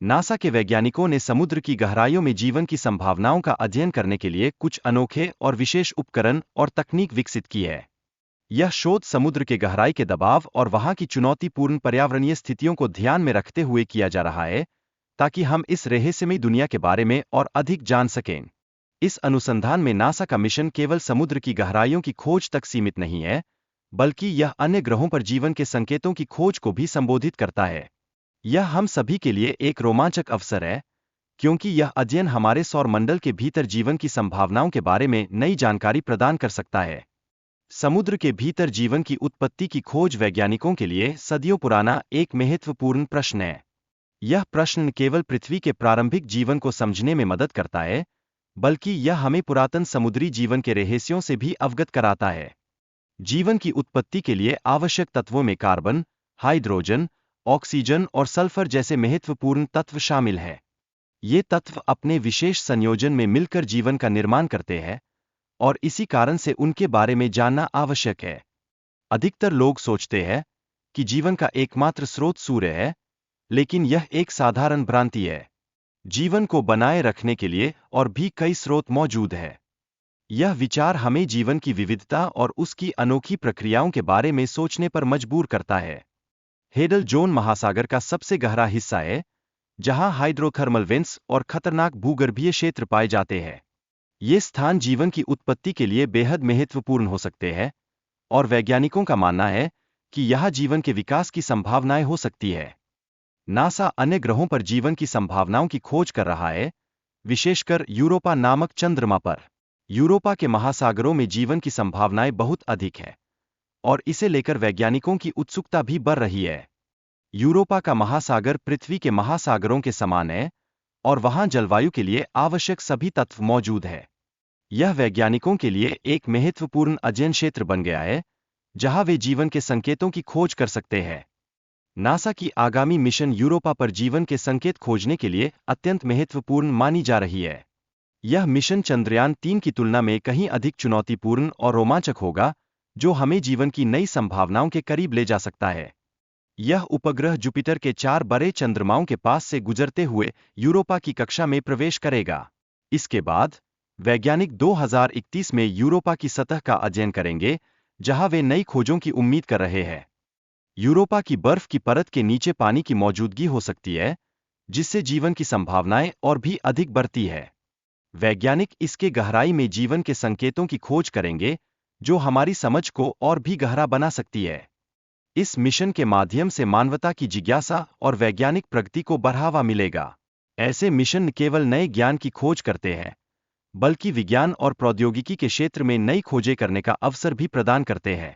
NASA के वैज्ञानिकों ने समुद्र की गहराइयों में जीवन की संभावनाओं का अध्ययन करने के लिए कुछ अनोखे और विशेष उपकरण और तकनीक विकसित की है। यह शोध समुद्र के गहराई के दबाव और वहां की चुनौतीपूर्ण पर्यावरणीय स्थितियों को ध्यान में रखते हुए किया जा रहा है, ताकि हम इस रहस्यमयी दुनिया के बारे में और अधिक जान सकें। इस अनुसंधान में नासा का मिशन केवल समुद्र की गहराइयों की खोज तक सीमित नहीं है, बल्कि यह अन्य ग्रहों पर जीवन के संकेतों की खोज को भी संबोधित करता है। यह हम सभी के लिए एक रोमांचक अवसर है, क्योंकि यह अध्ययन हमारे सौरमंडल के भीतर जीवन की संभावनाओं के बारे में नई जानकारी प्रदान कर सकता है। समुद्र के भीतर जीवन की उत्पत्ति की खोज वैज्ञानिकों के लिए सदियों पुराना एक महत्वपूर्ण प्रश्न है। यह प्रश्न न केवल पृथ्वी के प्रारंभिक जीवन को समझने में मदद करता है, बल्कि यह हमें पुरातन समुद्री जीवन के रहस्यों से भी अवगत कराता है। जीवन की उत्पत्ति के लिए आवश्यक तत्वों में कार्बन, हाइड्रोजन, ऑक्सीजन और सल्फर जैसे महत्वपूर्ण तत्व शामिल हैं। ये तत्व अपने विशेष संयोजन में मिलकर जीवन का निर्माण करते हैं, और इसी कारण से उनके बारे में जानना आवश्यक है। अधिकतर लोग सोचते हैं कि जीवन का एकमात्र स्रोत सूर्य है, लेकिन यह एक साधारण भ्रांति है। जीवन को बनाए रखने के लिए और भी कई स्रोत मौजूद हैं। यह विचार हमें जीवन की विविधता और उसकी अनोखी प्रक्रियाओं के बारे में सोचने पर मजबूर करता है। हेडल जोन महासागर का सबसे गहरा हिस्सा है, जहां हाइड्रोथर्मल वेंट्स और खतरनाक भूगर्भीय क्षेत्र पाए जाते हैं। ये स्थान जीवन की उत्पत्ति के लिए बेहद महत्वपूर्ण हो सकते हैं, और वैज्ञानिकों का मानना है कि यहां जीवन के विकास की संभावनाएं हो सकती है। नासा अन्य ग्रहों पर जीवन की संभावनाओं की खोज कर रहा है, विशेषकर यूरोपा नामक चंद्रमा पर। यूरोपा के महासागरों में जीवन की संभावनाएं बहुत अधिक है, और इसे लेकर वैज्ञानिकों की उत्सुकता भी बढ़ रही है। यूरोपा का महासागर पृथ्वी के महासागरों के समान है, और वहां जलवायु के लिए आवश्यक सभी तत्व मौजूद है। यह वैज्ञानिकों के लिए एक महत्वपूर्ण अध्ययन क्षेत्र बन गया है, जहां वे जीवन के संकेतों की खोज कर सकते हैं। नासा की आगामी मिशन यूरोपा पर जीवन के संकेत खोजने के लिए अत्यंत महत्वपूर्ण मानी जा रही है। यह मिशन चंद्रयान-3 की तुलना में कहीं अधिक चुनौतीपूर्ण और रोमांचक होगा, जो हमें जीवन की नई संभावनाओं के करीब ले जा सकता है। यह उपग्रह जुपिटर के 4 बड़े चंद्रमाओं के पास से गुजरते हुए यूरोपा की कक्षा में प्रवेश करेगा। इसके बाद वैज्ञानिक 2031 में यूरोपा की सतह का अध्ययन करेंगे, जहां वे नई खोजों की उम्मीद कर रहे हैं। यूरोपा की बर्फ की परत के नीचे पानी की मौजूदगी हो सकती है, जिससे जीवन की संभावनाएं और भी अधिक बढ़ती है। वैज्ञानिक इसके गहराई में जीवन के संकेतों की खोज करेंगे, जो हमारी समझ को और भी गहरा बना सकती है। इस मिशन के माध्यम से मानवता की जिज्ञासा और वैज्ञानिक प्रगति को बढ़ावा मिलेगा। ऐसे मिशन न केवल नए ज्ञान की खोज करते हैं, बल्कि विज्ञान और प्रौद्योगिकी के क्षेत्र में नई खोजें करने का अवसर भी प्रदान करते हैं।